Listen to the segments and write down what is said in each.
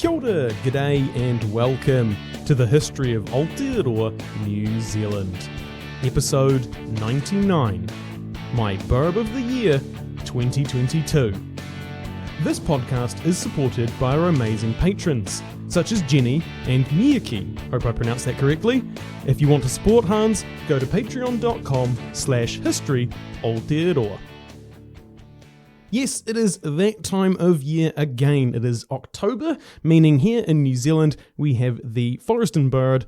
Kia ora, g'day and welcome to the history of Aotearoa, New Zealand. Episode 99, my Birb of the Year 2022. This podcast is supported by our amazing patrons, such as Jenny and Miyaki. Hope I pronounced that correctly. If you want to support Hans, go to patreon.com/history Aotearoa. Yes, it is that time of year again. It is October, meaning here in New Zealand we have the Forest and Bird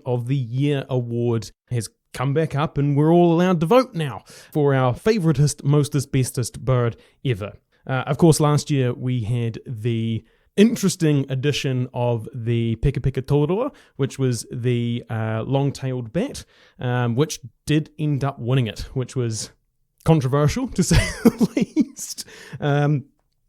of the Year Award has come back up and we're all allowed to vote now for our favouriteest, mostest, bestest bird ever. Of course, last year we had the interesting addition of the Aotearoa, which was the long-tailed bat, which did end up winning it, which was controversial, to say the least.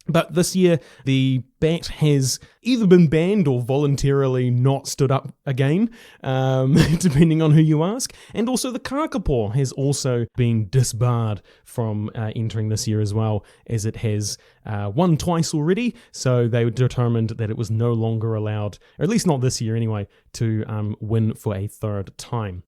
But this year, the bat has either been banned or voluntarily not stood up again, depending on who you ask. And also the kakapo has also been disbarred from entering this year as well, as it has won twice already. So they determined that it was no longer allowed, or at least not this year anyway, to win for a third time.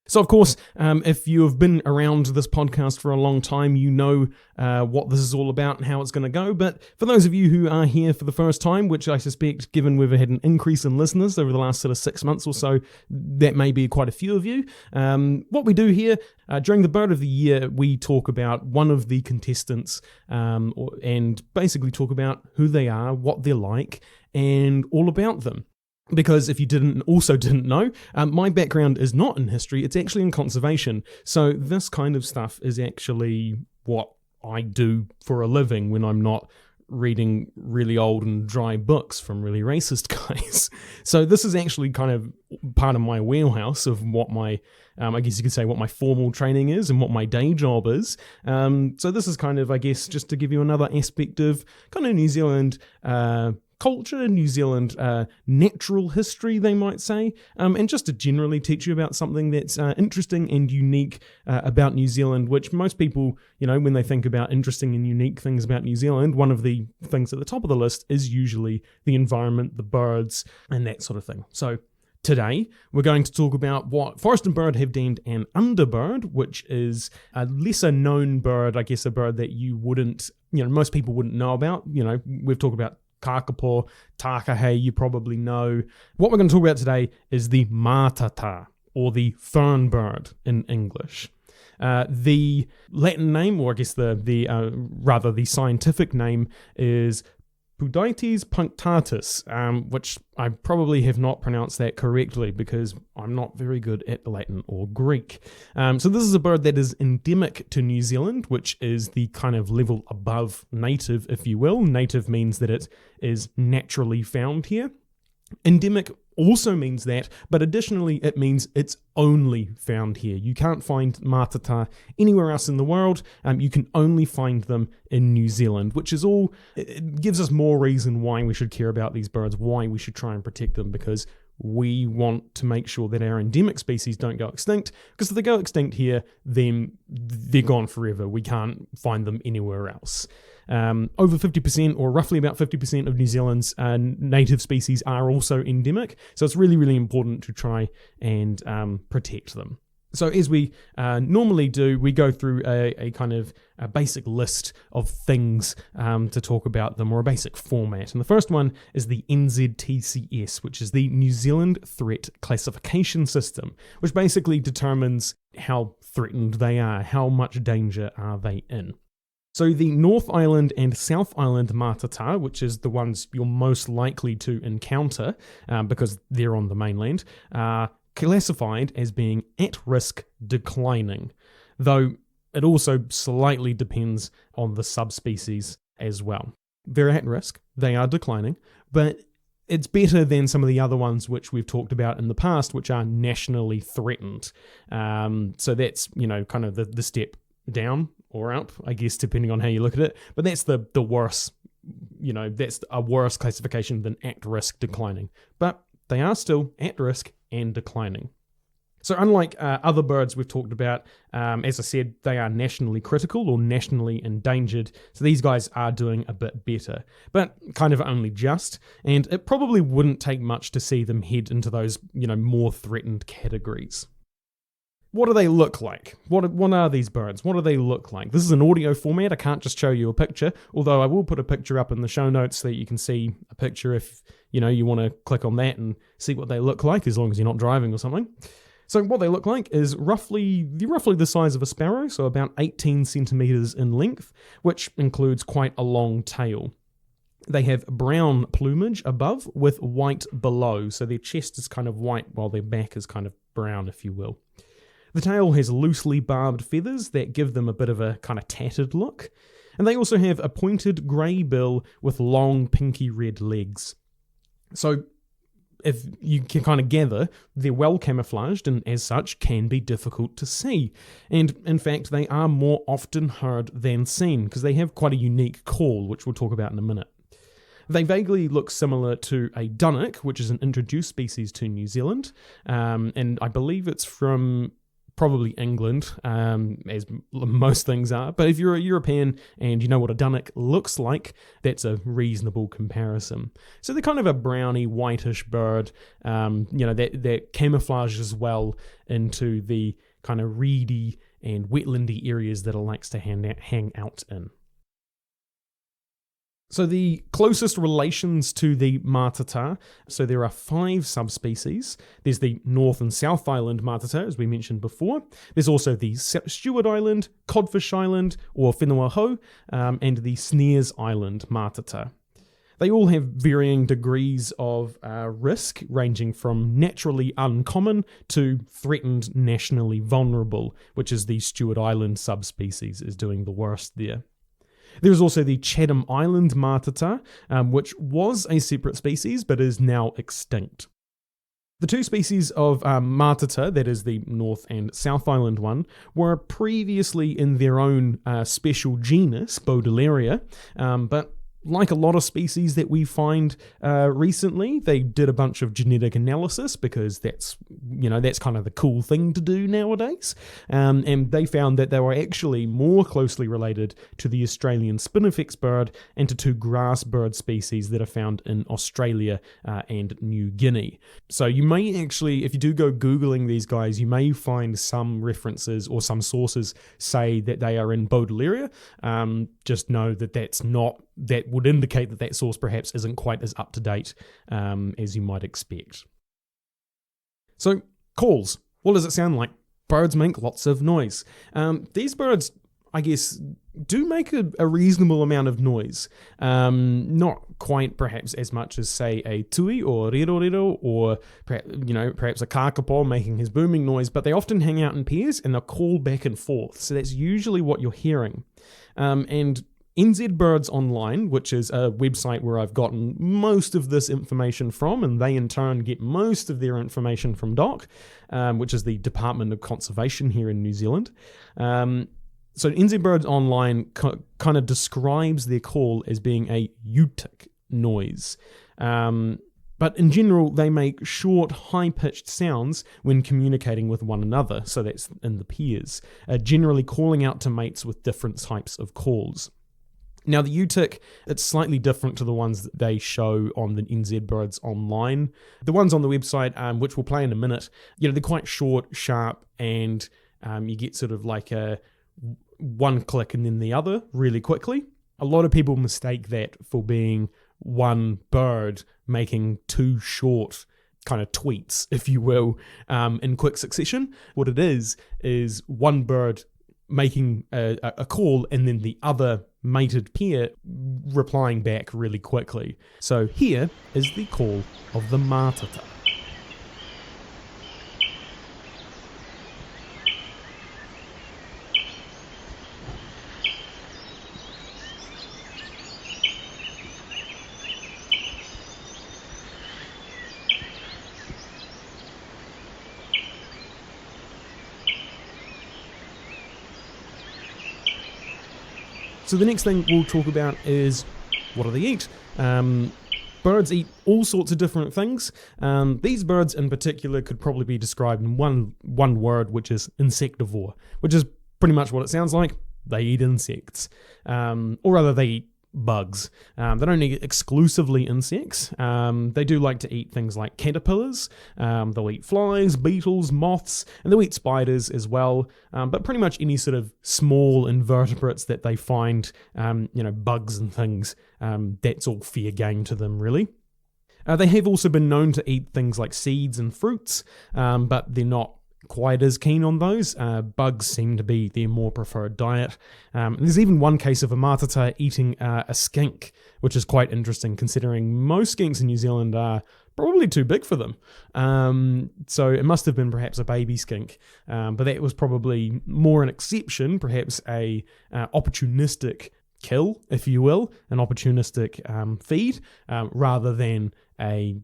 So, of course, if you have been around this podcast for a long time, you know what this is all about and how it's going to go. But for those of you who are here for the first time, which I suspect, given we've had an increase in listeners over the last sort of 6 months or so, that may be quite a few of you. What we do here, during the Bird of the Year, we talk about one of the contestants and basically talk about who they are, what they're like, and all about them. Because if you didn't know, my background is not in history, it's actually in conservation. So this kind of stuff is actually what I do for a living when I'm not reading really old and dry books from really racist guys. So this is actually kind of part of my wheelhouse of what my, I guess you could say what my formal training is and what my day job is. So this is kind of, I guess, just to give you another aspect of kind of New Zealand culture, New Zealand natural history, they might say, and just to generally teach you about something that's interesting and unique about New Zealand, which most people, you know, when they think about interesting and unique things about New Zealand, one of the things at the top of the list is usually the environment, the birds, and that sort of thing. So today, we're going to talk about what Forest and Bird have deemed an underbird, which is a lesser known bird, I guess a bird that you wouldn't, you know, most people wouldn't know about. You know, we've talked about kakapo, takahe, you probably know. What we're going to talk about today is the Mātātā, or the Fernbird in English. The Latin name, or I guess the scientific name is Pudaites punctatus, which I probably have not pronounced that correctly because I'm not very good at Latin or Greek. So this is a bird that is endemic to New Zealand, which is the kind of level above native, if you will. Native means that it is naturally found here. Endemic also means that, but additionally it means it's only found here. You can't find Mātātā anywhere else in the world. You can only find them in New Zealand, which is all, it gives us more reason why we should care about these birds, why we should try and protect them, because we want to make sure that our endemic species don't go extinct, because if they go extinct here, then they're gone forever. We can't find them anywhere else. Over 50%, or roughly about 50% of New Zealand's native species are also endemic, so it's really, really important to try and protect them. So as we normally do, we go through a kind of a basic list of things to talk about them, or a basic format. And the first one is the NZTCS, which is the New Zealand Threat Classification System, which basically determines how threatened they are, how much danger are they in. So the North Island and South Island Mātātā, which is the ones you're most likely to encounter because they're on the mainland, are classified as being at risk declining, though it also slightly depends on the subspecies as well. They're at risk, they are declining, but it's better than some of the other ones which we've talked about in the past, which are nationally threatened. So that's, you know, kind of the step down or up, I guess, depending on how you look at it. But that's the worst, you know, that's a worse classification than at risk declining. But they are still at risk and declining. So unlike other birds we've talked about, as I said, they are nationally critical or nationally endangered. So these guys are doing a bit better, but kind of only just. And it probably wouldn't take much to see them head into those, more threatened categories. What do they look like? What are these birds? What do they look like? This is an audio format. I can't just show you a picture, although I will put a picture up in the show notes so that you can see a picture if, you want to click on that and see what they look like, as long as you're not driving or something. So what they look like is roughly the size of a sparrow, so about 18 centimeters in length, which includes quite a long tail. They have brown plumage above with white below, so their chest is kind of white while their back is kind of brown, if you will. The tail has loosely barbed feathers that give them a bit of a kind of tattered look, and they also have a pointed grey bill with long pinky red legs. So if you can kind of gather, they're well camouflaged and as such can be difficult to see. And in fact, they are more often heard than seen because they have quite a unique call, which we'll talk about in a minute. They vaguely look similar to a dunnock, which is an introduced species to New Zealand, and I believe it's from probably England, as most things are. But if you're a European and you know what a dunnock looks like, that's a reasonable comparison. So they're kind of a browny, whitish bird, that camouflages well into the kind of reedy and wetlandy areas that it likes to hang out in. So the closest relations to the Mātātā, so there are 5 subspecies. There's the North and South Island Mātātā, as we mentioned before. There's also the Stewart Island, Codfish Island, or Whenua Hou, and the Snares Island Mātātā. They all have varying degrees of risk, ranging from naturally uncommon to threatened nationally vulnerable, which is the Stewart Island subspecies is doing the worst there. There's also the Chatham Island Mātātā, which was a separate species but is now extinct. The 2 species of Mātātā, that is the North and South Island one, were previously in their own special genus, Baudelaria, but like a lot of species that we find recently, they did a bunch of genetic analysis because that's kind of the cool thing to do nowadays. And they found that they were actually more closely related to the Australian spinifex bird and to 2 grass bird species that are found in Australia and New Guinea. So you may actually, if you do go Googling these guys, you may find some references or some sources say that they are in Baudelaria. Just know that that would indicate that source perhaps isn't quite as up-to-date as you might expect. So, calls. What does it sound like? Birds make lots of noise. These birds, I guess, do make a reasonable amount of noise. Not quite perhaps as much as, say, a tui or rero, or perhaps a kakapo making his booming noise, but they often hang out in pairs and they'll call back and forth. So that's usually what you're hearing. And NZ Birds Online, which is a website where I've gotten most of this information from, and they in turn get most of their information from DOC, which is the Department of Conservation here in New Zealand. So NZ Birds Online kind of describes their call as being a eutic noise. But in general, they make short, high-pitched sounds when communicating with one another, so that's in the pairs, generally calling out to mates with different types of calls. Now, the eutic, it's slightly different to the ones that they show on the NZ Birds Online. The ones on the website, which we'll play in a minute, they're quite short, sharp, and you get sort of like a one click and then the other really quickly. A lot of people mistake that for being one bird making 2 short kind of tweets, if you will, in quick succession. What it is one bird making a call and then the other mated pair replying back really quickly. So here is the call of the Mātātā. So the next thing we'll talk about is what do they eat? Birds eat all sorts of different things. These birds in particular could probably be described in one word, which is insectivore, which is pretty much what it sounds like. They eat insects, or rather they eat bugs. They don't eat exclusively insects. They do like to eat things like caterpillars. They'll eat flies, beetles, moths, and they'll eat spiders as well. But pretty much any sort of small invertebrates that they find, bugs and things, that's all fair game to them, really. They have also been known to eat things like seeds and fruits, but they're not quite as keen on those. Bugs seem to be their more preferred diet. There's even one case of a Mātātā eating a skink, which is quite interesting considering most skinks in New Zealand are probably too big for them. So it must have been perhaps a baby skink, but that was probably more an exception, perhaps a opportunistic kill, if you will, an opportunistic feed, rather than a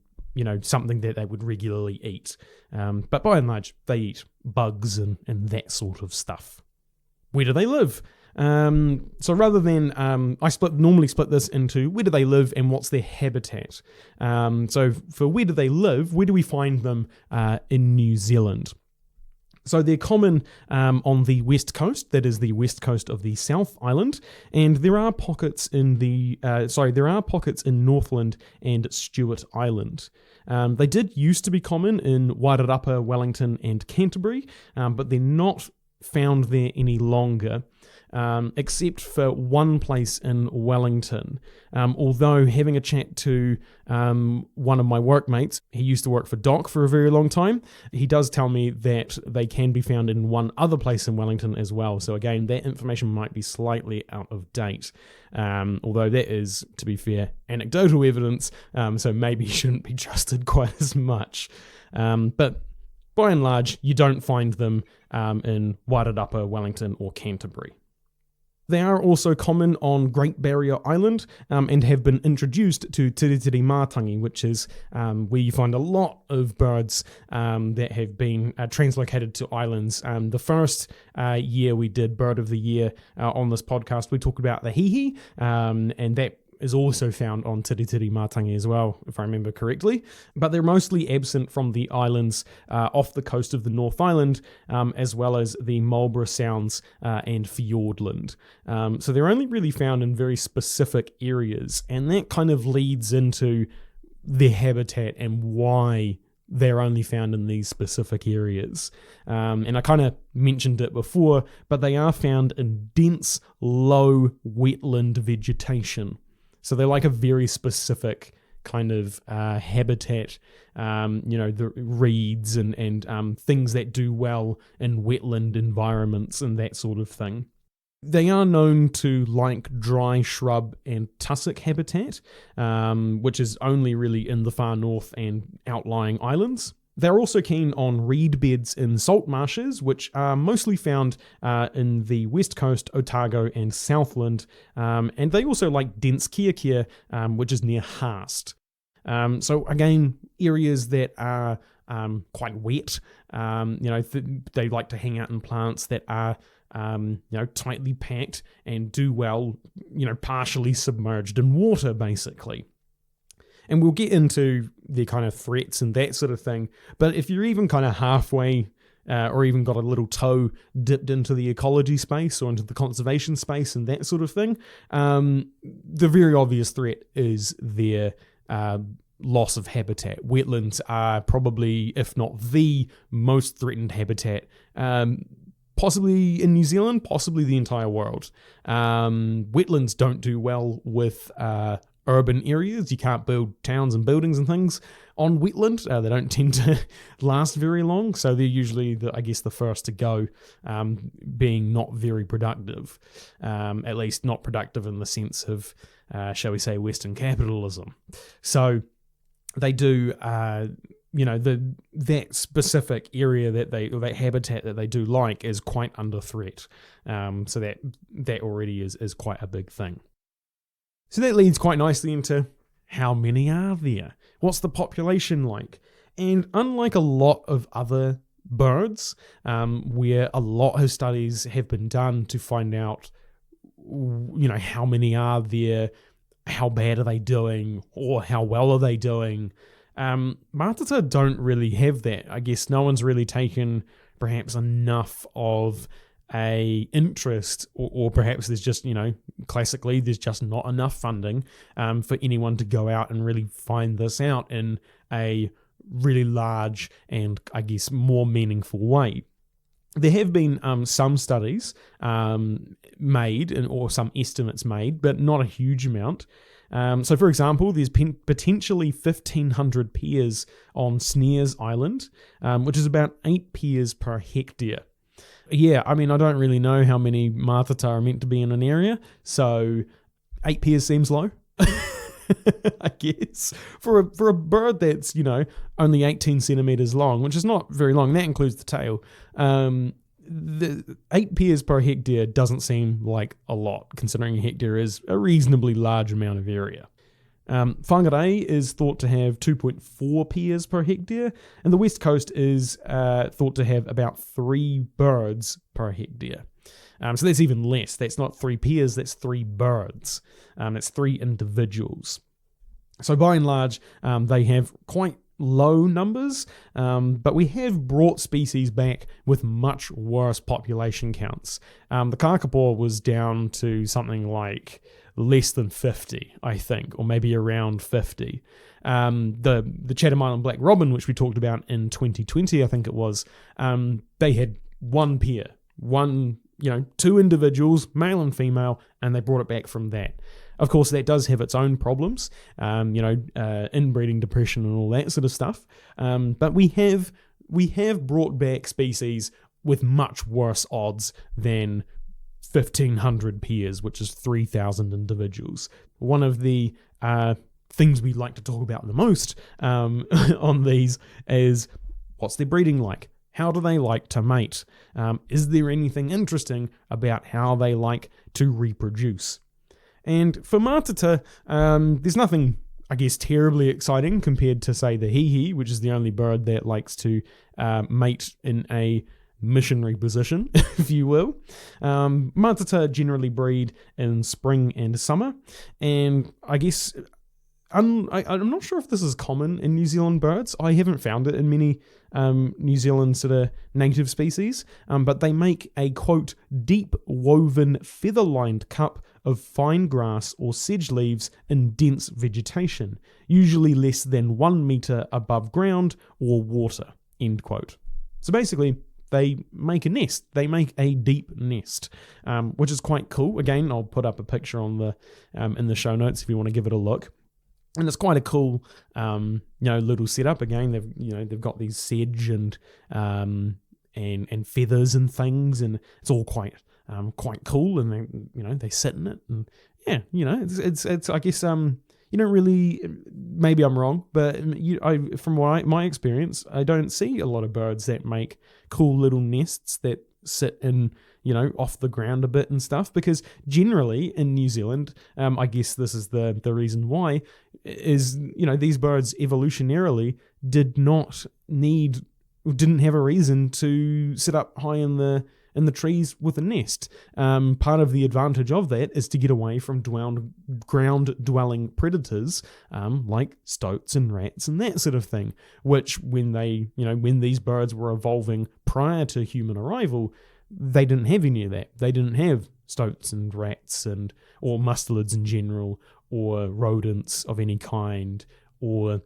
something that they would regularly eat. But by and large, they eat bugs and that sort of stuff. Where do they live? So rather than, I normally split this into where do they live and what's their habitat. So for where do they live, where do we find them in New Zealand? So they're common on the west coast, that is the west coast of the South Island, and there are pockets in Northland and Stewart Island. They did used to be common in Wairarapa, Wellington, and Canterbury, but they're not found there any longer, except for one place in Wellington. Although having a chat to one of my workmates, he used to work for Doc for a very long time, he does tell me that they can be found in one other place in Wellington as well. So again, that information might be slightly out of date, although that is, to be fair, anecdotal evidence, so maybe shouldn't be trusted quite as much. But by and large, you don't find them in Wairarapa, Wellington, or Canterbury. They are also common on Great Barrier Island and have been introduced to Tiritiri Mātangi, which is where you find a lot of birds that have been translocated to islands. The first year we did Bird of the Year on this podcast, we talked about the hihi, and that is also found on Tiritiri Mātangi as well, if I remember correctly. But they're mostly absent from the islands off the coast of the North Island, as well as the Marlborough Sounds and Fiordland. So they're only really found in very specific areas, and that kind of leads into their habitat and why they're only found in these specific areas. And I kind of mentioned it before, but they are found in dense, low wetland vegetation. So they're like a very specific kind of habitat, the reeds and things that do well in wetland environments and that sort of thing. They are known to like dry shrub and tussock habitat, which is only really in the far north and outlying islands. They're also keen on reed beds in salt marshes, which are mostly found in the west coast, Otago and Southland, and they also like dense kia, which is near Haast. So again, areas that are quite wet, they like to hang out in plants that are tightly packed and do well, partially submerged in water, basically. And we'll get into the kind of threats and that sort of thing. But if you're even kind of halfway or even got a little toe dipped into the ecology space or into the conservation space and that sort of thing, the very obvious threat is their loss of habitat. Wetlands are probably, if not the most threatened habitat, possibly in New Zealand, possibly the entire world. Wetlands don't do well with urban areas. You can't build towns and buildings and things on wetland. They don't tend to last very long, so they're usually, the first to go, being not very productive, at least not productive in the sense of, shall we say, Western capitalism. So they do, that specific area or that habitat that they do like is quite under threat. So that already is quite a big thing. So that leads quite nicely into how many are there? What's the population like? And unlike a lot of other birds, where a lot of studies have been done to find out, how many are there, how bad are they doing or how well are they doing. Mātātā don't really have that. I guess no one's really taken perhaps enough of a interest, or perhaps there's just, classically there's just not enough funding for anyone to go out and really find this out in a really large and I guess more meaningful way. There have been some studies made or some estimates made, but not a huge amount. So, for example, there's potentially 1,500 pairs on Snares Island, which is about 8 pairs per hectare. Yeah, I mean, I don't really know how many Mātātā are meant to be in an area, so 8 pairs seems low. I guess for a bird that's only 18 centimeters long, which is not very long. That includes the tail. The 8 pairs per hectare doesn't seem like a lot, considering a hectare is a reasonably large amount of area. Whangarei is thought to have 2.4 pairs per hectare, and the west coast is thought to have about 3 birds per hectare. So that's even less. That's not 3 pairs, that's 3 birds. That's 3 individuals. So by and large, they have quite low numbers, but we have brought species back with much worse population counts. The kakapo was down to something like less than 50, I think, or maybe around 50. The Chatham Island black robin, which we talked about in 2020, I think it was, they had 1 pair, 2 individuals, male and female, and they brought it back from that. Of course, that does have its own problems, inbreeding depression and all that sort of stuff. But we have brought back species with much worse odds than 1,500 pairs, which is 3,000 individuals. One of the things we like to talk about the most on these is what's their breeding like? How do they like to mate? Is there anything interesting about how they like to reproduce? And for Mātātā, there's nothing, I guess, terribly exciting compared to, say, the hihi, which is the only bird that likes to mate in a missionary position, if you will. Mātātā generally breed in spring and summer, and I guess I'm not sure if this is common in New Zealand birds. I haven't found it in many New Zealand sort of native species, but they make a, quote, deep woven feather-lined cup of fine grass or sedge leaves in dense vegetation, usually less than 1 metre above ground or water, end quote. So basically, they make a nest. They make a deep nest, which is quite cool. Again, I'll put up a picture on the in the show notes if you want to give it a look. And it's quite a cool, little setup. Again, they've got these sedge and feathers and things, and it's all quite cool. And they sit in it, and it's I guess you don't really. Maybe I'm wrong, but from my experience, I don't see a lot of birds that make cool little nests that sit in off the ground a bit and stuff, because generally in New Zealand, I guess this is the reason why, is these birds evolutionarily didn't have a reason to sit up high in the trees with a nest. Part of the advantage of that is to get away from ground-dwelling predators like stoats and rats and that sort of thing, which when these birds were evolving prior to human arrival, they didn't have any of that. They didn't have stoats and rats or mustelids in general, or rodents of any kind, or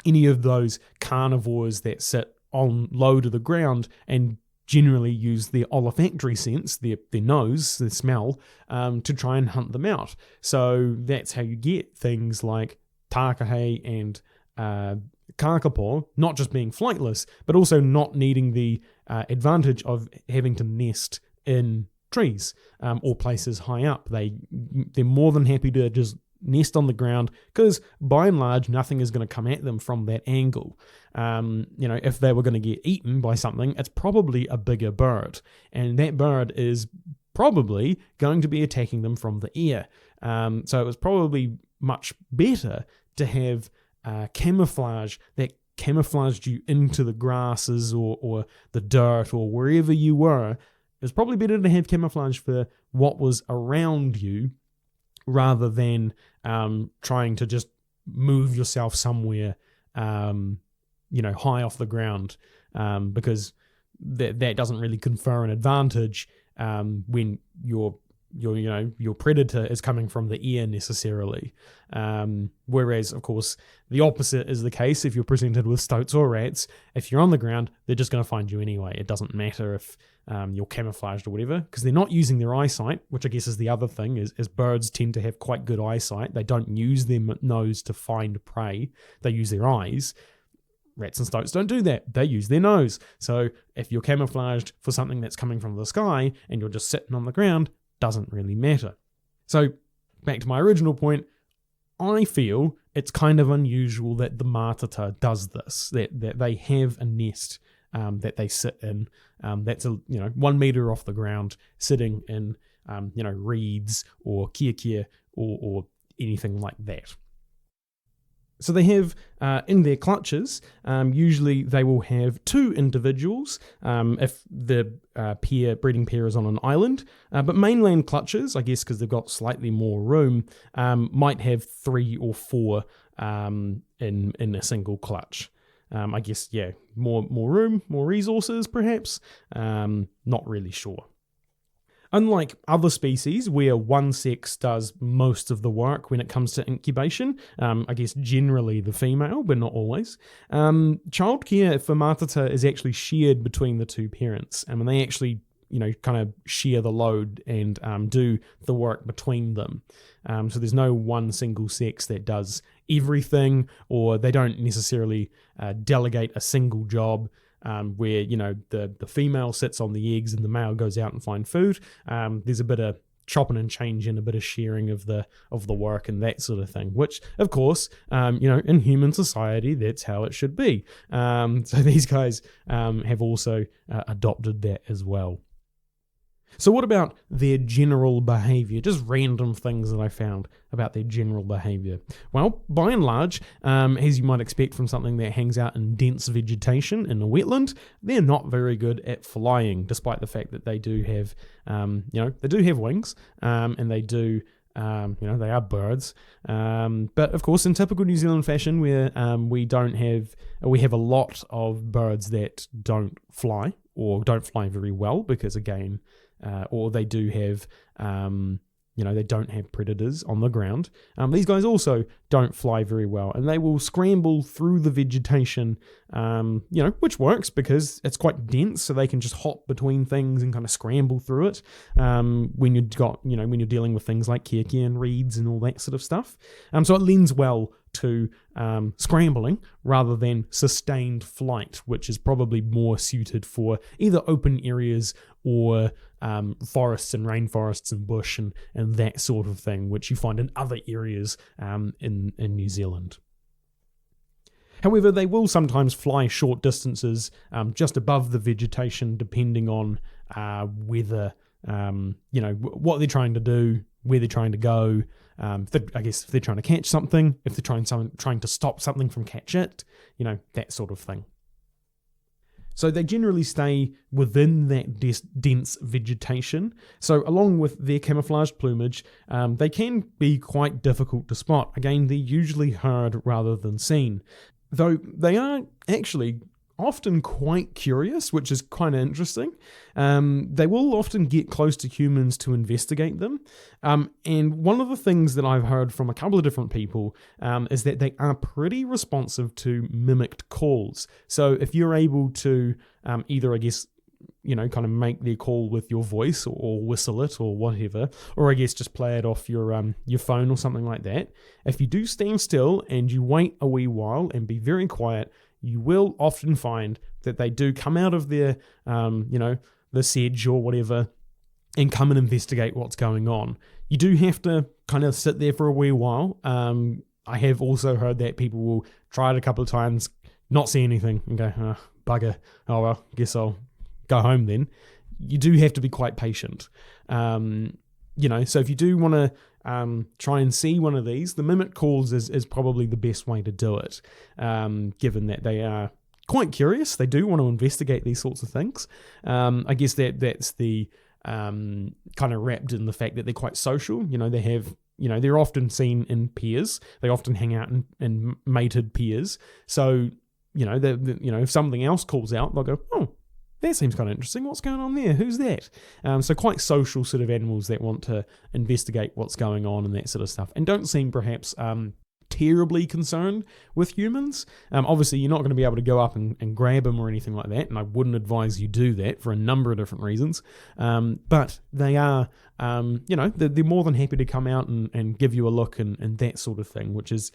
any of those carnivores that sit on low to the ground and generally use their olfactory sense, their nose, their smell, to try and hunt them out. So that's how you get things like takahe and kakapo, not just being flightless, but also not needing the advantage of having to nest in trees or places high up. They're more than happy to just nest on the ground, because by and large nothing is going to come at them from that angle. If they were going to get eaten by something, it's probably a bigger bird, and that bird is probably going to be attacking them from the air. So it was probably much better to have camouflage that camouflaged you into the grasses or the dirt or wherever you were. It was probably better to have camouflage for what was around you rather than trying to just move yourself somewhere, high off the ground, because that doesn't really confer an advantage when your predator is coming from the air necessarily. Whereas, of course, the opposite is the case if you're presented with stoats or rats. If you're on the ground, they're just going to find you anyway. It doesn't matter if you're camouflaged or whatever, because they're not using their eyesight, which I guess is the other thing, is birds tend to have quite good eyesight. They don't use their nose to find prey. They use their eyes. Rats and stoats don't do that. They use their nose. So if you're camouflaged for something that's coming from the sky and you're just sitting on the ground, doesn't really matter. So back to my original point, I feel it's kind of unusual that the Mātātā does this, that they have a nest that they sit in, that's 1 meter off the ground, sitting in reeds or kia or anything like that. So they have, in their clutches, usually they will have 2 individuals if the breeding pair is on an island. But mainland clutches, I guess because they've got slightly more room, might have 3 or 4 in a single clutch. I guess, more room, more resources perhaps. Not really sure. Unlike other species where one sex does most of the work when it comes to incubation, I guess generally the female, but not always, childcare for Mātātā is actually shared between the 2 parents. And they actually, kind of share the load and do the work between them. So there's no one single sex that does everything, or they don't necessarily delegate a single job. Where the female sits on the eggs and the male goes out and finds food. There's a bit of chopping and changing, a bit of sharing of the work and that sort of thing. Which, of course, in human society, that's how it should be. So these guys have also adopted that as well. So what about their general behavior? Just random things that I found about their general behavior. Well, by and large, as you might expect from something that hangs out in dense vegetation in a wetland, they're not very good at flying, despite the fact that they do have, they do have wings, and they do, they are birds. But of course, in typical New Zealand fashion, where we have a lot of birds that don't fly or don't fly very well, because again, or they do have, they don't have predators on the ground. These guys also don't fly very well, and they will scramble through the vegetation, which works because it's quite dense, so they can just hop between things and kind of scramble through it. When you're dealing with things like kia and reeds and all that sort of stuff. So it lends well to scrambling rather than sustained flight, which is probably more suited for either open areas or forests and rainforests and bush and that sort of thing, which you find in other areas in New Zealand. However, they will sometimes fly short distances just above the vegetation, depending on whether, what they're trying to do, where they're trying to go. If they're trying to catch something, if they're trying to stop something from catch it, that sort of thing. So they generally stay within that dense vegetation. So along with their camouflaged plumage, they can be quite difficult to spot. Again, they're usually heard rather than seen. Though they are actually often quite curious, which is kind of interesting. They will often get close to humans to investigate them. And one of the things that I've heard from a couple of different people is that they are pretty responsive to mimicked calls. So if you're able to either, kind of make their call with your voice or whistle it or whatever, or just play it off your phone or something like that. If you do stand still and you wait a wee while and be very quiet, you will often find that they do come out of their, the sedge or whatever and come and investigate what's going on. You do have to kind of sit there for a wee while. I have also heard that people will try it a couple of times, not see anything and go, oh, bugger, oh well, guess I'll go home then. You do have to be quite patient. So if you do want to try and see one of these, the mimic calls is probably the best way to do it, given that they are quite curious. They do want to investigate these sorts of things. I guess that's the kind of wrapped in the fact that they're quite social. They have they're often seen in pairs. They often hang out in mated pairs. So, if something else calls out, they'll go, oh, that seems kind of interesting. What's going on there? Who's that? So quite social sort of animals that want to investigate what's going on and that sort of stuff, and don't seem perhaps terribly concerned with humans. Obviously, you're not going to be able to go up and grab them or anything like that, and I wouldn't advise you do that for a number of different reasons. But they are, they're more than happy to come out and give you a look and that sort of thing, which is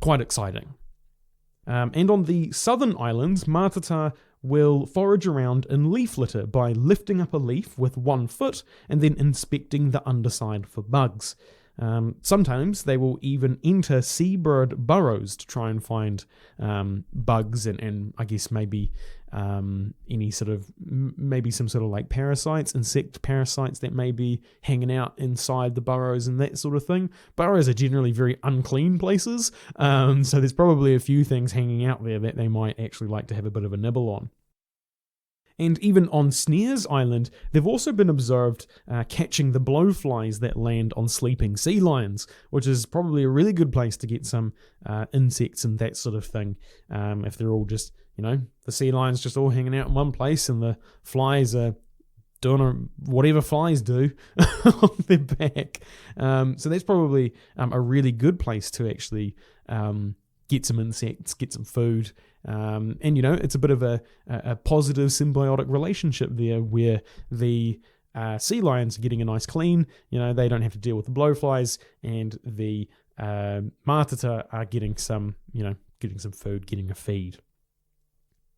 quite exciting. And on the southern islands, Mātātā will forage around in leaf litter by lifting up a leaf with one foot and then inspecting the underside for bugs. Sometimes they will even enter seabird burrows to try and find bugs and I guess maybe maybe some sort of like parasites, insect parasites that may be hanging out inside the burrows and that sort of thing. Burrows are generally very unclean places, so there's probably a few things hanging out there that they might actually like to have a bit of a nibble on. And even on Snares Island, they've also been observed catching the blowflies that land on sleeping sea lions, which is probably a really good place to get some insects and that sort of thing. If they're all just, the sea lions just all hanging out in one place and the flies are doing whatever flies do on their back. So that's probably a really good place to actually get some insects, get some food. And it's a bit of a positive symbiotic relationship there where the sea lions are getting a nice clean, they don't have to deal with the blowflies, and the Mātātā are getting some food, getting a feed.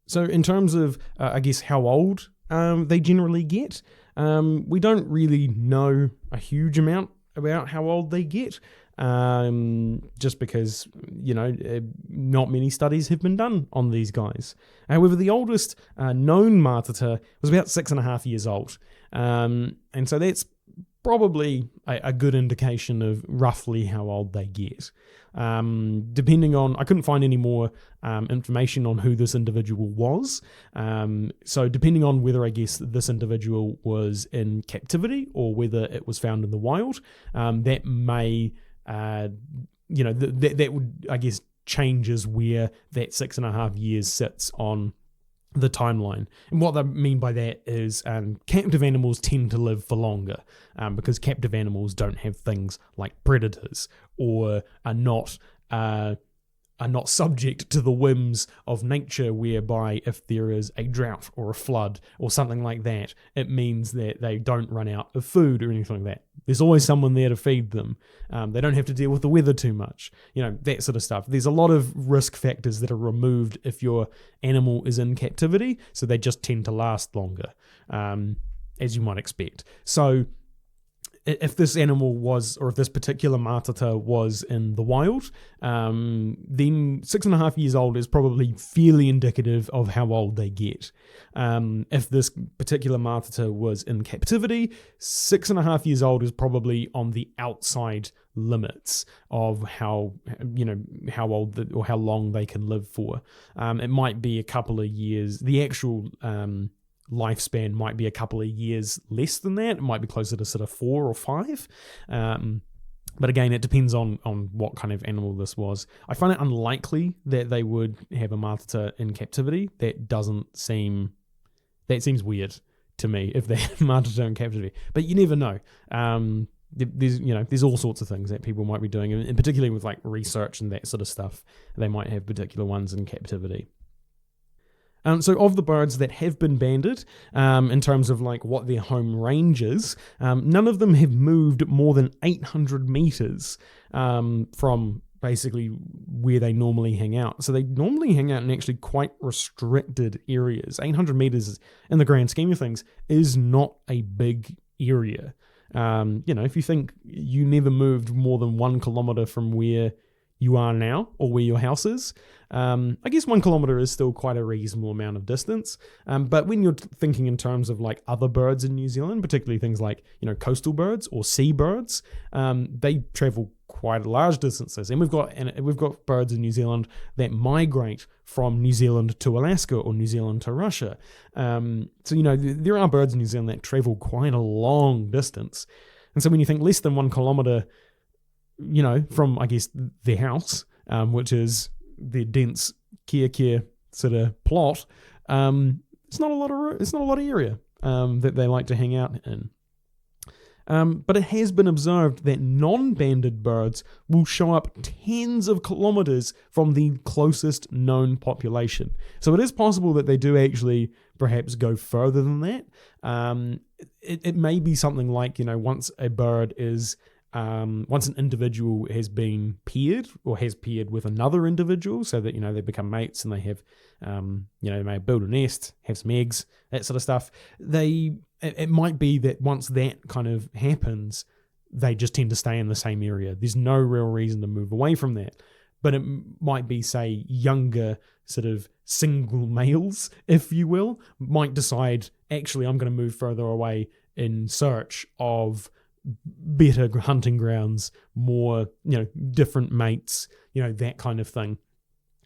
So in terms of, I guess, how old they generally get, we don't really know a huge amount about how old they get. Just because, not many studies have been done on these guys. However, the oldest known Mātātā was about 6.5 years old. And so that's probably a good indication of roughly how old they get. Depending on, I couldn't find any more information on who this individual was. So depending on whether, I guess, this individual was in captivity or whether it was found in the wild, that may... that would, I guess, changes where that 6.5 years sits on the timeline. And what they mean by that is captive animals tend to live for longer because captive animals don't have things like predators or are not subject to the whims of nature, whereby if there is a drought or a flood or something like that, it means that they don't run out of food or anything like that. There's always someone there to feed them. They don't have to deal with the weather too much, that sort of stuff. There's a lot of risk factors that are removed if your animal is in captivity, so they just tend to last longer, as you might expect. So if this animal was, or if this particular Mātātā was in the wild, then 6.5 years old is probably fairly indicative of how old they get. If this particular Mātātā was in captivity, 6.5 years old is probably on the outside limits of how old or how long they can live for. It might be a couple of years. The actual lifespan might be a couple of years less than that. It might be closer to sort of 4 or 5. But again, it depends on what kind of animal this was. I find it unlikely that they would have a Mātātā in captivity. That seems weird to me if they have Mātātā in captivity. But you never know. There's all sorts of things that people might be doing, and particularly with like research and that sort of stuff. They might have particular ones in captivity. So of the birds that have been banded, in terms of like what their home range is, none of them have moved more than 800 meters from basically where they normally hang out. So they normally hang out in actually quite restricted areas. 800 meters in the grand scheme of things is not a big area. If you think you never moved more than 1 kilometer from where you are now or where your house is, I guess 1 kilometer is still quite a reasonable amount of distance. But when you're thinking in terms of like other birds in New Zealand, particularly things like, coastal birds or sea birds, they travel quite large distances. And we've got birds in New Zealand that migrate from New Zealand to Alaska or New Zealand to Russia. So there are birds in New Zealand that travel quite a long distance. And so when you think less than 1 kilometer, from, I guess, their house, which is their dense care sort of plot. It's not a lot of area that they like to hang out in. But it has been observed that non-banded birds will show up tens of kilometers from the closest known population. So it is possible that they do actually perhaps go further than that. It may be something like, once an individual has been paired or has paired with another individual so that, they become mates and they have, they may build a nest, have some eggs, that sort of stuff. It might be that once that kind of happens, they just tend to stay in the same area. There's no real reason to move away from that. But it might be, say, younger sort of single males, if you will, might decide, actually, I'm going to move further away in search of better hunting grounds, more, different mates, that kind of thing.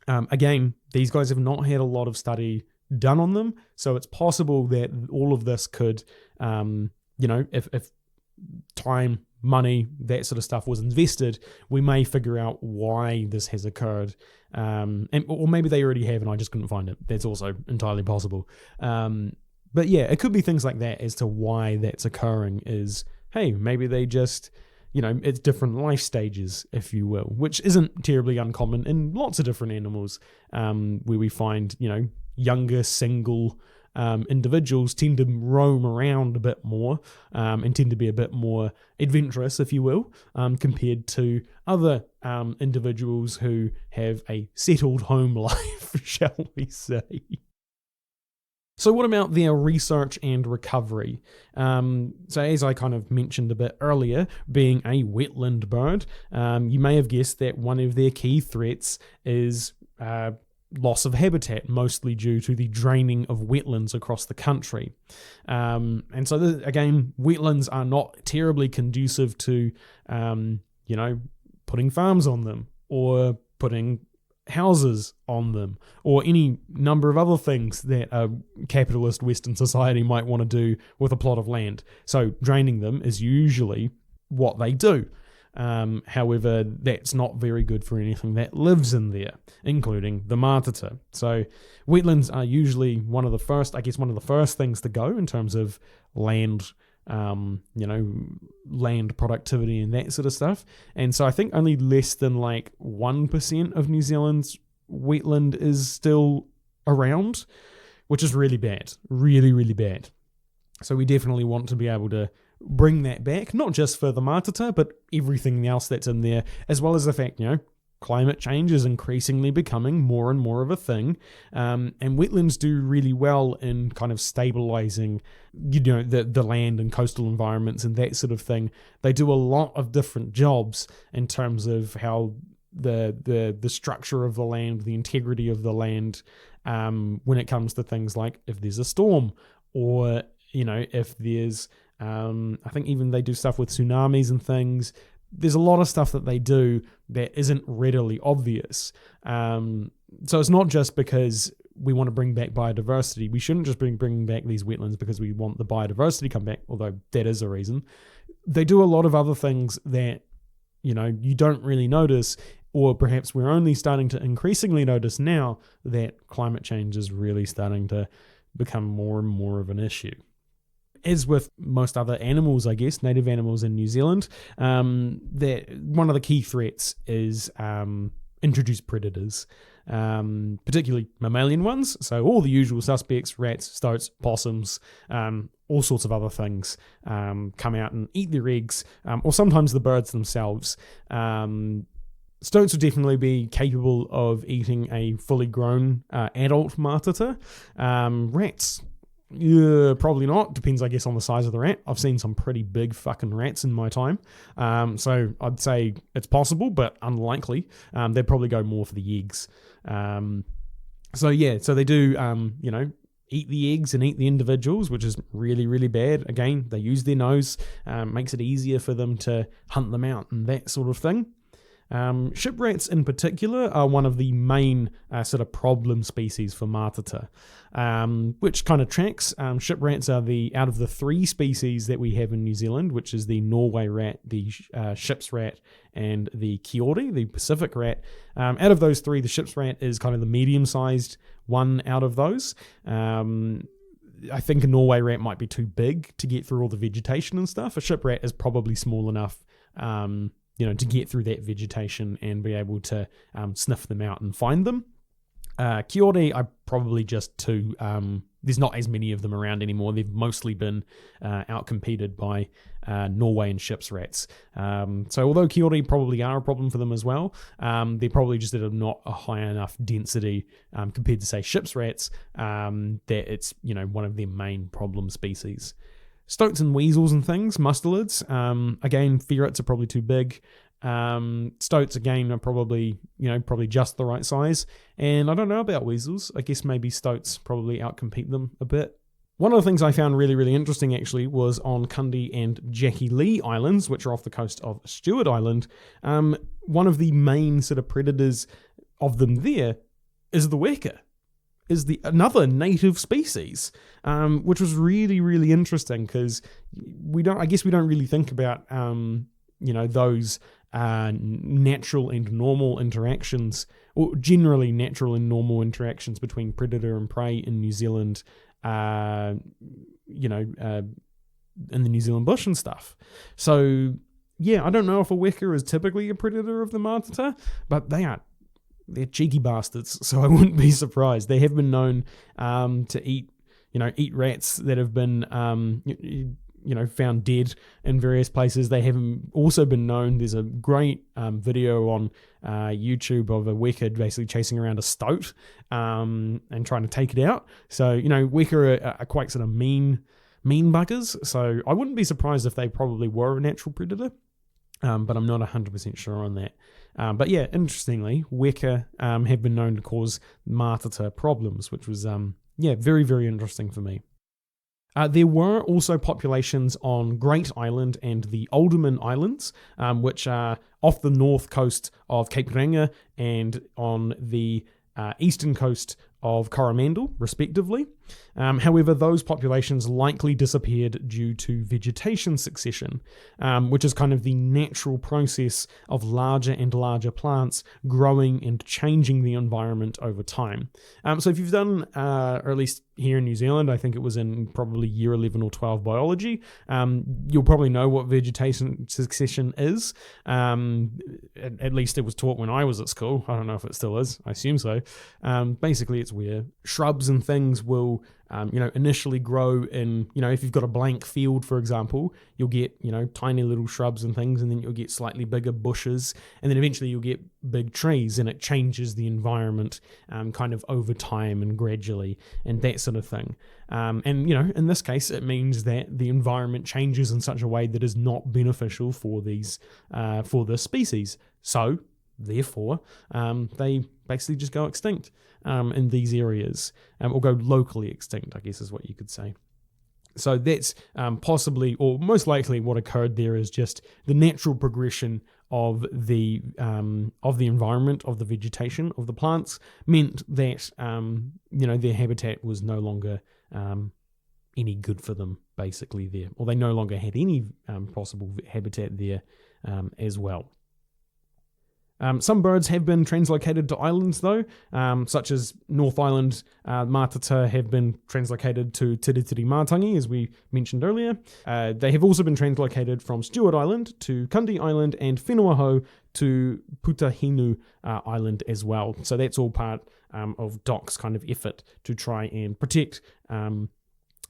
Again, these guys have not had a lot of study done on them, so it's possible that all of this could, if time, money, that sort of stuff was invested, we may figure out why this has occurred, or maybe they already have and I just couldn't find it. That's also entirely possible. But yeah, it could be things like that as to why that's occurring. Is, hey, maybe they just, it's different life stages, if you will, which isn't terribly uncommon in lots of different animals, where we find, younger single individuals tend to roam around a bit more and tend to be a bit more adventurous, if you will, compared to other individuals who have a settled home life, shall we say. So what about their research and recovery? So as I kind of mentioned a bit earlier, being a wetland bird, you may have guessed that one of their key threats is loss of habitat, mostly due to the draining of wetlands across the country. And so, again, wetlands are not terribly conducive to, putting farms on them or putting houses on them or any number of other things that a capitalist Western society might want to do with a plot of land. So draining them is usually what they do. However, that's not very good for anything that lives in there, including the Mātātā. So wetlands are usually one of the first things to go in terms of land, land productivity and that sort of stuff. And so I think only less than 1% of New Zealand's wetland is still around, which is really bad, really, really bad. So we definitely want to be able to bring that back, not just for the Mātātā, but everything else that's in there, as well as the fact, climate change is increasingly becoming more and more of a thing, and wetlands do really well in kind of stabilizing, the land and coastal environments and that sort of thing. They do a lot of different jobs in terms of how the structure of the land, the integrity of the land, when it comes to things like if there's a storm or, if there's I think even they do stuff with tsunamis and things. There's a lot of stuff that they do that isn't readily obvious. So it's not just because we want to bring back biodiversity. We shouldn't just bring back these wetlands because we want the biodiversity to come back, although that is a reason. They do a lot of other things that, you don't really notice, or perhaps we're only starting to increasingly notice now that climate change is really starting to become more and more of an issue. As with most other animals, I guess, native animals in New Zealand, that one of the key threats is introduced predators, particularly mammalian ones. So all the usual suspects, rats, stoats, possums, all sorts of other things come out and eat their eggs, or sometimes the birds themselves. Stoats would definitely be capable of eating a fully grown adult Mātātā. Rats, yeah, probably not. Depends, I guess, on the size of the rat. I've seen some pretty big fucking rats in my time. So I'd say it's possible, but unlikely. They'd probably go more for the eggs. So they do, eat the eggs and eat the individuals, which is really, really bad. Again, they use their nose, makes it easier for them to hunt them out and that sort of thing. Shiprats in particular are one of the main sort of problem species for Mātātā, which kind of tracks. Shiprats are out of the 3 species that we have in New Zealand, which is the Norway rat, the ship's rat, and the Kiore, the Pacific rat. Out of those 3, the ship's rat is kind of the medium-sized one out of those. I think a Norway rat might be too big to get through all the vegetation and stuff. A shiprat is probably small enough to get through that vegetation and be able to sniff them out and find them. Kiore are probably just too... there's not as many of them around anymore. They've mostly been outcompeted by Norway and ship's rats. So although Kiore probably are a problem for them as well, they're probably just at not a high enough density compared to, say, ship's rats, that it's one of their main problem species. Stoats and weasels and things, mustelids, again, ferrets are probably too big. Stoats again are probably just the right size, and I don't know about weasels. I guess maybe stoats probably outcompete them a bit. One of the things I found really, really interesting actually was on Kundi and Jackie Lee Islands, which are off the coast of Stewart Island. One of the main sort of predators of them there is the weka, is another native species, which was really, really interesting because we don't really think about those natural and normal interactions, or generally natural and normal interactions between predator and prey in New Zealand, in the New Zealand bush and stuff. So yeah, I don't know if a weka is typically a predator of the Mātātā, but they're cheeky bastards, so I wouldn't be surprised. They have been known to eat rats that have been found dead in various places. They have also been known, there's a great video on YouTube of a weka basically chasing around a stoat and trying to take it out. So, weka are quite sort of mean buggers, so I wouldn't be surprised if they probably were a natural predator. But I'm not 100% sure on that. But yeah, interestingly, weka have been known to cause Mātātā problems, which was very, very interesting for me. There were also populations on Great Island and the Alderman Islands, which are off the north coast of Cape Reinga and on the eastern coast of Coromandel, respectively. However, those populations likely disappeared due to vegetation succession, which is kind of the natural process of larger and larger plants growing and changing the environment over time. So if you've done, or at least here in New Zealand, I think it was in probably year 11 or 12 biology, you'll probably know what vegetation succession is. At least it was taught when I was at school. I don't know if it still is. I assume so. Basically, it's where shrubs and things will initially grow in, if you've got a blank field, for example, you'll get, tiny little shrubs and things, and then you'll get slightly bigger bushes, and then eventually you'll get big trees, and it changes the environment kind of over time and gradually, and that sort of thing. And, in this case, it means that the environment changes in such a way that is not beneficial for this species. So, therefore, they basically just go extinct in these areas, or go locally extinct, I guess is what you could say. So that's possibly, or most likely, what occurred there is just the natural progression of the environment, of the vegetation, of the plants, meant that their habitat was no longer any good for them, basically there, or they no longer had any possible habitat there as well. Some birds have been translocated to islands though, such as North Island Mātātā have been translocated to Tiritirimātangi, as we mentioned earlier. They have also been translocated from Stewart Island to Kundi Island and Whenuaho to Putahinu Island as well. So that's all part of DOC's kind of effort to try and protect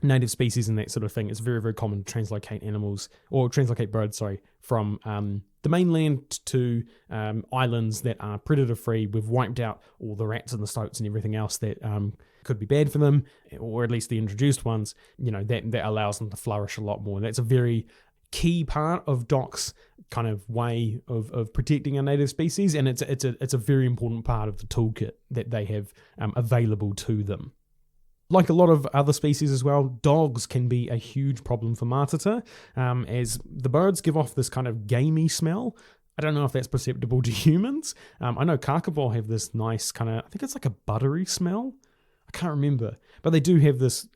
native species and that sort of thing. It's very, very common to translocate birds, from the mainland to islands that are predator-free. We've wiped out all the rats and the stoats and everything else that could be bad for them, or at least the introduced ones. That allows them to flourish a lot more. And that's a very key part of DOC's kind of way of protecting our native species, and it's a very important part of the toolkit that they have available to them. Like a lot of other species as well, dogs can be a huge problem for Mātātā, as the birds give off this kind of gamey smell. I don't know if that's perceptible to humans. I know kakapo have this nice kind of, I think it's like a buttery smell. I can't remember, but they do have this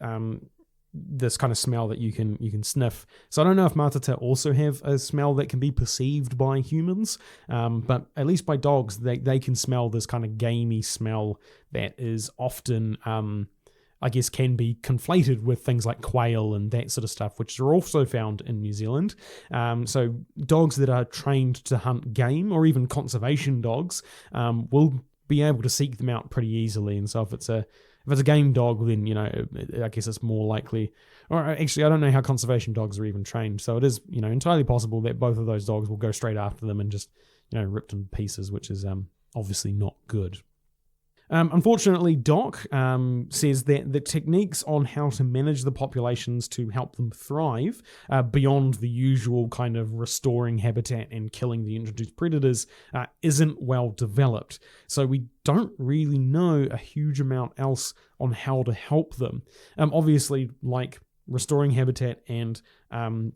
this kind of smell that you can sniff. So I don't know if Mātātā also have a smell that can be perceived by humans, but at least by dogs, they can smell this kind of gamey smell that is often, I guess, can be conflated with things like quail and that sort of stuff, which are also found in New Zealand. So dogs that are trained to hunt game, or even conservation dogs, will be able to seek them out pretty easily. And so if it's a game dog, then, I guess it's more likely, or actually, I don't know how conservation dogs are even trained. So it is, entirely possible that both of those dogs will go straight after them and just, rip them to pieces, which is obviously not good. Unfortunately, Doc says that the techniques on how to manage the populations to help them thrive beyond the usual kind of restoring habitat and killing the introduced predators isn't well developed. So we don't really know a huge amount else on how to help them. Obviously, like restoring habitat and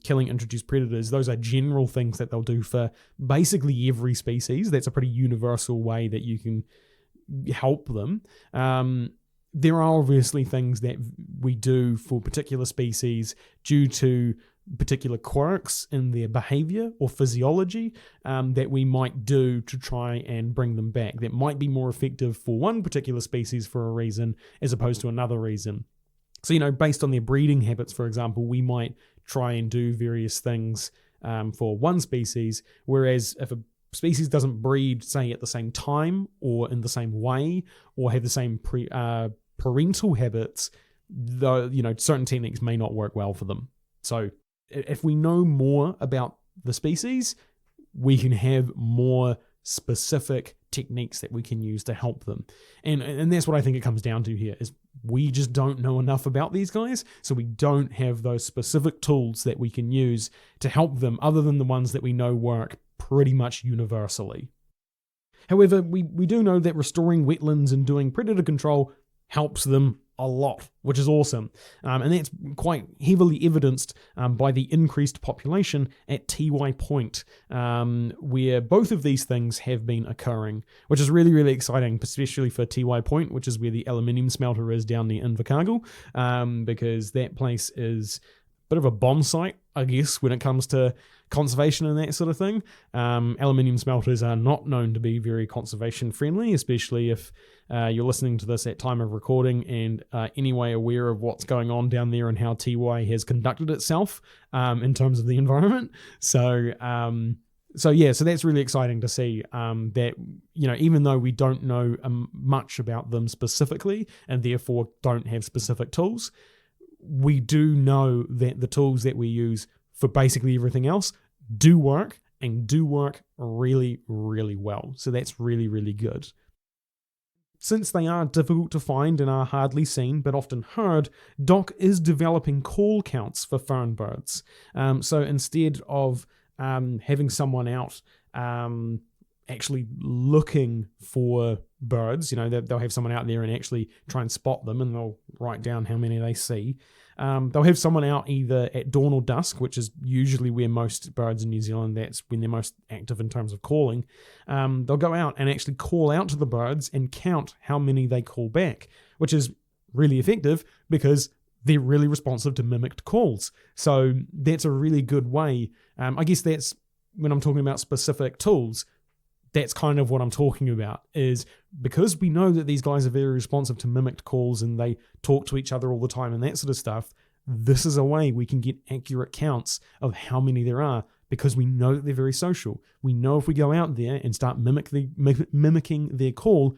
killing introduced predators, those are general things that they'll do for basically every species. That's a pretty universal way that you can help them. There are obviously things that we do for particular species due to particular quirks in their behavior or physiology that we might do to try and bring them back. That might be more effective for one particular species for a reason as opposed to another reason. So, based on their breeding habits, for example, we might try and do various things for one species, whereas if a species doesn't breed, say, at the same time or in the same way or have the same parental habits, though, certain techniques may not work well for them. So if we know more about the species, we can have more specific techniques that we can use to help them. And that's what I think it comes down to here, is we just don't know enough about these guys, so we don't have those specific tools that we can use to help them other than the ones that we know work pretty much universally. However, we do know that restoring wetlands and doing predator control helps them a lot, which is awesome. And that's quite heavily evidenced by the increased population at Tiwai Point, where both of these things have been occurring, which is really, really exciting, especially for Tiwai Point, which is where the aluminium smelter is down near Invercargill, because that place is a bit of a bomb site, I guess, when it comes to conservation and that sort of thing. Aluminium smelters are not known to be very conservation friendly, especially if you're listening to this at time of recording and anyway aware of what's going on down there and how Tiwai has conducted itself in terms of the environment. So that's really exciting to see that, even though we don't know much about them specifically and therefore don't have specific tools, we do know that the tools that we use for basically everything else do work, and do work really, really well. So that's really, really good. Since they are difficult to find and are hardly seen but often heard, Doc is developing call counts for Fernbirds. So instead of having someone out actually looking for birds, they'll have someone out there and actually try and spot them, and they'll write down how many they see. They'll have someone out either at dawn or dusk, which is usually where most birds in New Zealand, that's when they're most active in terms of calling. They'll go out and actually call out to the birds and count how many they call back, which is really effective because they're really responsive to mimicked calls. So that's a really good way. I guess that's when I'm talking about specific tools. That's kind of what I'm talking about, is because we know that these guys are very responsive to mimicked calls and they talk to each other all the time and that sort of stuff. This is a way we can get accurate counts of how many there are, because we know that they're very social. We know if we go out there and start mimicking their call,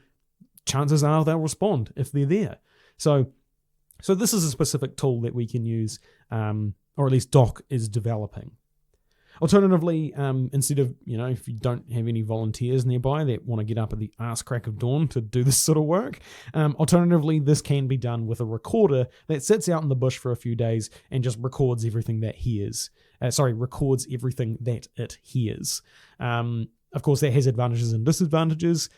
chances are they'll respond if they're there. So this is a specific tool that we can use, or at least Doc is developing. Alternatively, instead of, if you don't have any volunteers nearby that want to get up at the arse crack of dawn to do this sort of work, alternatively, this can be done with a recorder that sits out in the bush for a few days and just records everything that records everything that it hears. Of course, that has advantages and disadvantages.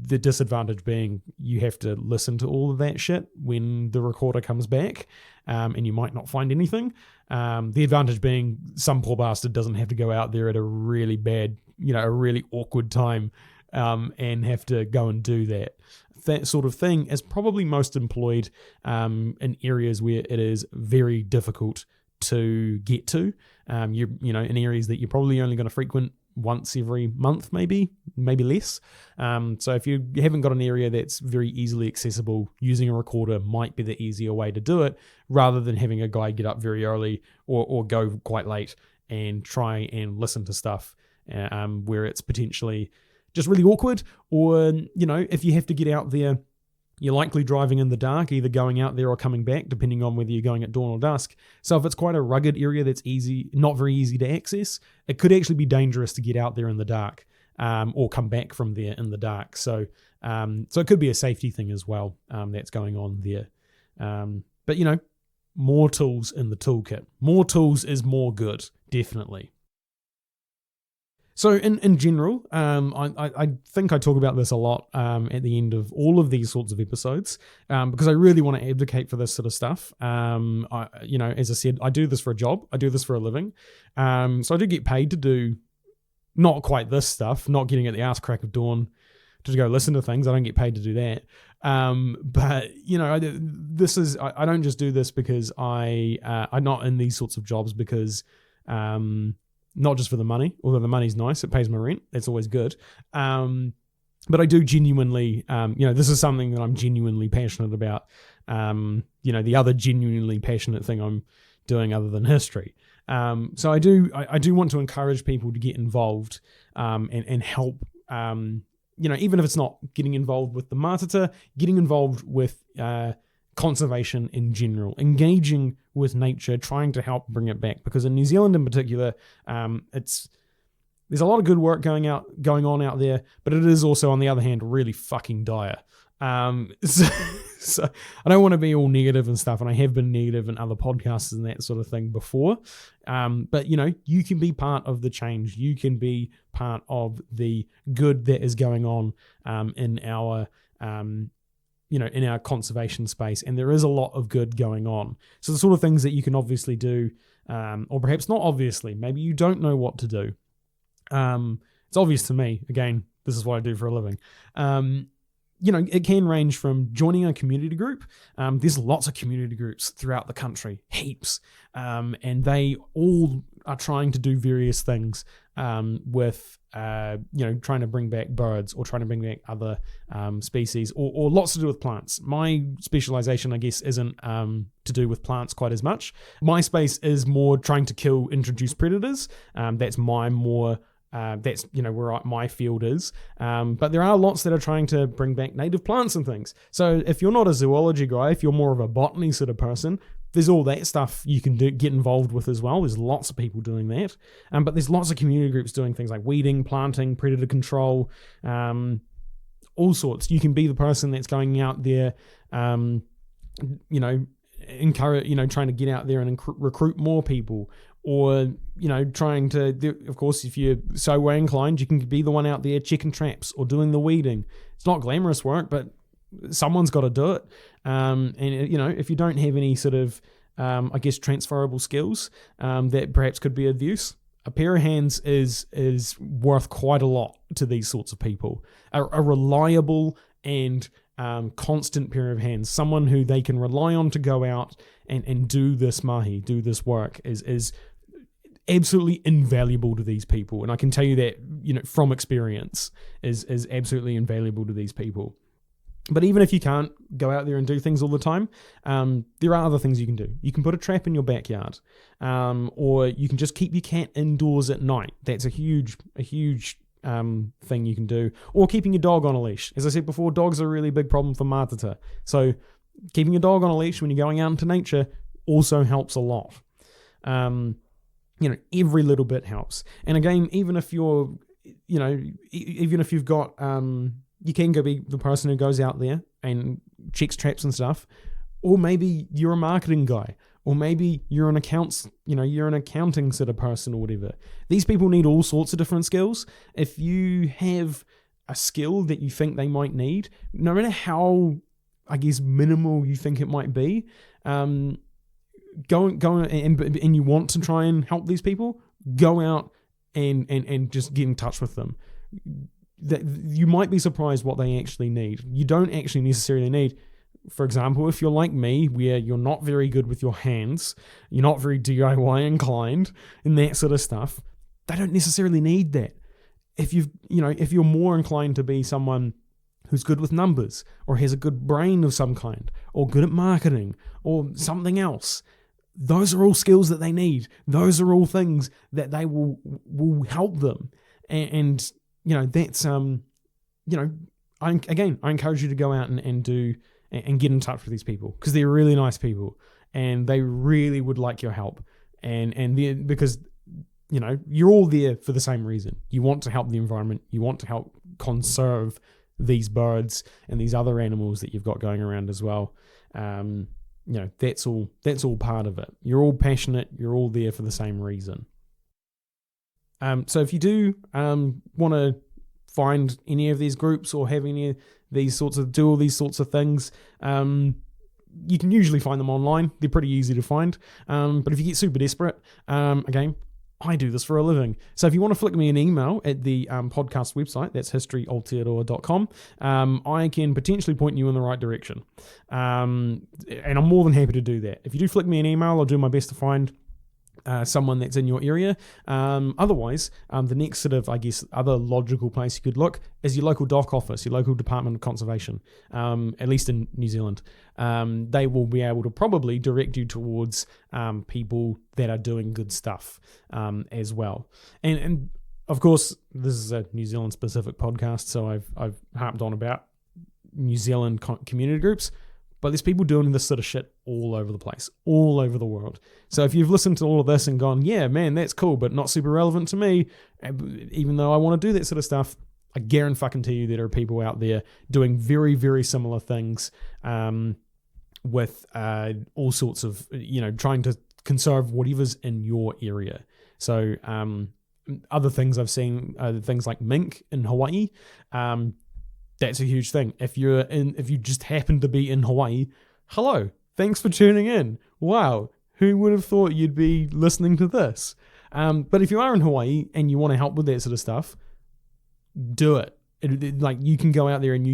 The disadvantage being you have to listen to all of that shit when the recorder comes back, and you might not find anything. The advantage being some poor bastard doesn't have to go out there at a really bad a really awkward time and have to go and do that. That sort of thing is probably most employed in areas where it is very difficult to get to. In areas that you're probably only going to frequent once every month, maybe less. So if you haven't got an area that's very easily accessible, using a recorder might be the easier way to do it, rather than having a guy get up very early or go quite late and try and listen to stuff where it's potentially just really awkward. Or, if you have to get out there, you're likely driving in the dark, either going out there or coming back, depending on whether you're going at dawn or dusk. So if it's quite a rugged area that's not very easy to access, it could actually be dangerous to get out there in the dark or come back from there in the dark. So it could be a safety thing as well that's going on there. But more tools in the toolkit. More tools is more good, definitely. So in general, I think I talk about this a lot at the end of all of these sorts of episodes because I really want to advocate for this sort of stuff. As I said, I do this for a job. I do this for a living. So I do get paid to do not quite this stuff, not getting at the ass crack of dawn to go listen to things. I don't get paid to do that. But I don't just do this because I'm not in these sorts of jobs because not just for the money, although the money's nice, it pays my rent, that's always good. But I do genuinely, this is something that I'm genuinely passionate about. The other genuinely passionate thing I'm doing other than history. So I do want to encourage people to get involved and help. Even if it's not getting involved with the Mātātā, getting involved with conservation in general, engaging with nature, trying to help bring it back. Because in New Zealand in particular, there's a lot of good work going on out there, but it is also, on the other hand, really fucking dire. So I don't want to be all negative and stuff, and I have been negative in other podcasts and that sort of thing before. But you can be part of the change. You can be part of the good that is going on in our in our conservation space, and there is a lot of good going on. So the sort of things that you can obviously do, or perhaps not obviously, maybe you don't know what to do. It's obvious to me. Again, this is what I do for a living. It can range from joining a community group. There's lots of community groups throughout the country, heaps, and they all are trying to do various things with trying to bring back birds or trying to bring back other species or lots to do with plants. My specialization, I guess, isn't to do with plants quite as much. My space is more trying to kill introduced predators. That's where my field is. But there are lots that are trying to bring back native plants and things. So if you're not a zoology guy, if you're more of a botany sort of person, there's all that stuff you can get involved with as well. There's lots of people doing that. But there's lots of community groups doing things like weeding, planting, predator control, all sorts. You can be the person that's going out there, encourage, trying to get out there and recruit more people. Or, trying to, of course, if you're so way inclined, you can be the one out there checking traps or doing the weeding. It's not glamorous work, but someone's got to do it. If you don't have any sort of, transferable skills that perhaps could be of use, a pair of hands is worth quite a lot to these sorts of people. A reliable and constant pair of hands, someone who they can rely on to go out and do this mahi, do this work is absolutely invaluable to these people. And I can tell you that, from experience, is absolutely invaluable to these people. But even if you can't go out there and do things all the time, there are other things you can do. You can put a trap in your backyard, or you can just keep your cat indoors at night. That's a huge thing you can do. Or keeping your dog on a leash. As I said before, dogs are a really big problem for Mātātā. So keeping your dog on a leash when you're going out into nature also helps a lot. Every little bit helps. And again, even if you're, even if you've got, you can go be the person who goes out there and checks traps and stuff. Or maybe you're a marketing guy. Or maybe you're an you're an accounting sort of person or whatever. These people need all sorts of different skills. If you have a skill that you think they might need, no matter how, minimal you think it might be, go and you want to try and help these people, go out and just get in touch with them. That you might be surprised what they actually need. You don't actually necessarily need, for example, if you're like me, where you're not very good with your hands, you're not very DIY inclined, and that sort of stuff, they don't necessarily need that. If you're more inclined to be someone who's good with numbers, or has a good brain of some kind, or good at marketing, or something else, those are all skills that they need. Those are all things that they will help them. And that's I encourage you to go out and get in touch with these people, because they're really nice people and they really would like your help. And because you're all there for the same reason. You want to help the environment. You want to help conserve these birds and these other animals that you've got going around as well. That's all part of it. You're all passionate. You're all there for the same reason. So if you do want to find any of these groups or have any of these do all these sorts of things, you can usually find them online. They're pretty easy to find. But if you get super desperate, again, I do this for a living. So if you want to flick me an email at the podcast website, that's historyaotearoa.com, I can potentially point you in the right direction. And I'm more than happy to do that. If you do flick me an email, I'll do my best to find someone that's in your area. Otherwise, the next sort of, other logical place you could look is your local DOC office, your local Department of Conservation, at least in New Zealand. They will be able to probably direct you towards people that are doing good stuff as well. And of course, this is a New Zealand specific podcast, so I've harped on about New Zealand community groups. But there's people doing this sort of shit all over the place, all over the world. So if you've listened to all of this and gone, yeah, man, that's cool, but not super relevant to me, even though I want to do that sort of stuff, I guarantee you there are people out there doing very, very similar things with all sorts of, trying to conserve whatever's in your area. So other things I've seen, things like mink in Hawaii. That's a huge thing. If you just happen to be in Hawaii, hello, thanks for tuning in. Wow, who would have thought you'd be listening to this? But if you are in Hawaii and you want to help with that sort of stuff, do it. You can go out there and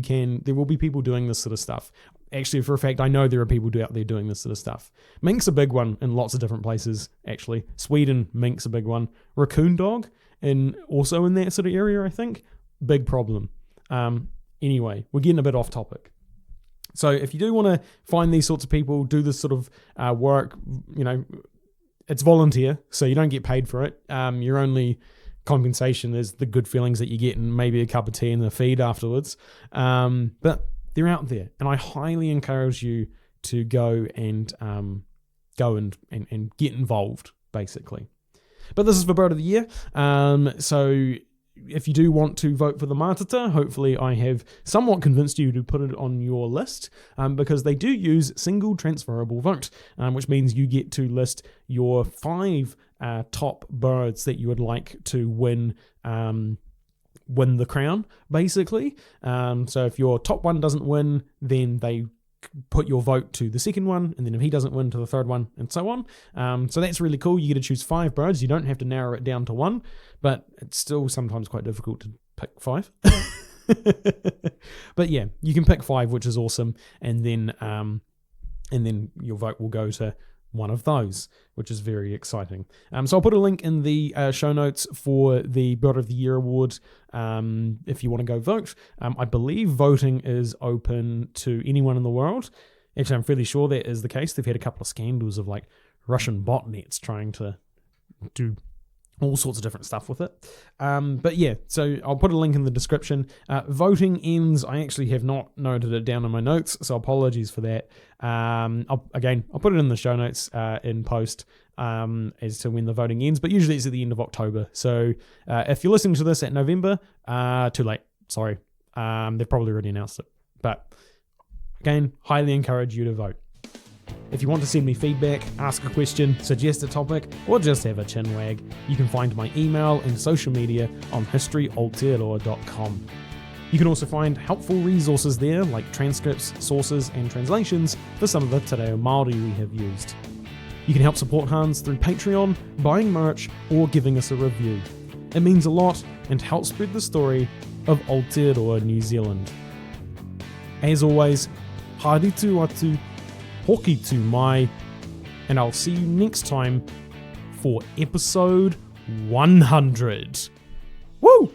there will be people doing this sort of stuff. Actually, for a fact, I know there are people out there doing this sort of stuff. Mink's a big one in lots of different places, actually. Sweden, mink's a big one. Raccoon dog, also in that sort of area, I think. Big problem. Anyway, we're getting a bit off topic. So if you do want to find these sorts of people, do this sort of work, it's volunteer, so you don't get paid for it. Your only compensation is the good feelings that you get and maybe a cup of tea and the feed afterwards. But they're out there, and I highly encourage you to go and get involved, basically. But this is for Bird of the Year. So if you do want to vote for the Mātātā, hopefully I have somewhat convinced you to put it on your list, because they do use single transferable vote, which means you get to list your 5 top birds that you would like to win the crown, basically. So if your top one doesn't win, then they put your vote to the second one, and then if he doesn't win, to the third one, and so on. So that's really cool. You get to choose 5 birds. You don't have to narrow it down to 1, but it's still sometimes quite difficult to pick 5. But yeah, you can pick 5, which is awesome, and then your vote will go to one of those, which is very exciting. So I'll put a link in the show notes for the Bird of the Year award if you want to go vote. I believe voting is open to anyone in the world. Actually, I'm fairly sure that is the case. They've had a couple of scandals of Russian botnets trying to do all sorts of different stuff with it. But yeah, so I'll put a link in the description. Voting ends, I actually have not noted it down in my notes, so apologies for that. I'll put it in the show notes in post as to when the voting ends, but usually it's at the end of October. So if you're listening to this at November, too late, sorry. They've probably already announced it. But again, highly encourage you to vote. If you want to send me feedback, ask a question, suggest a topic, or just have a chin wag, you can find my email and social media on historyaotearoa.com. You can also find helpful resources there, like transcripts, sources, and translations for some of the Te Reo Māori we have used. You can help support Hans through Patreon, buying merch, or giving us a review. It means a lot and helps spread the story of Aotearoa, New Zealand. As always, haere tu atu, hoki tu mai, and I'll see you next time for episode 100. Woo!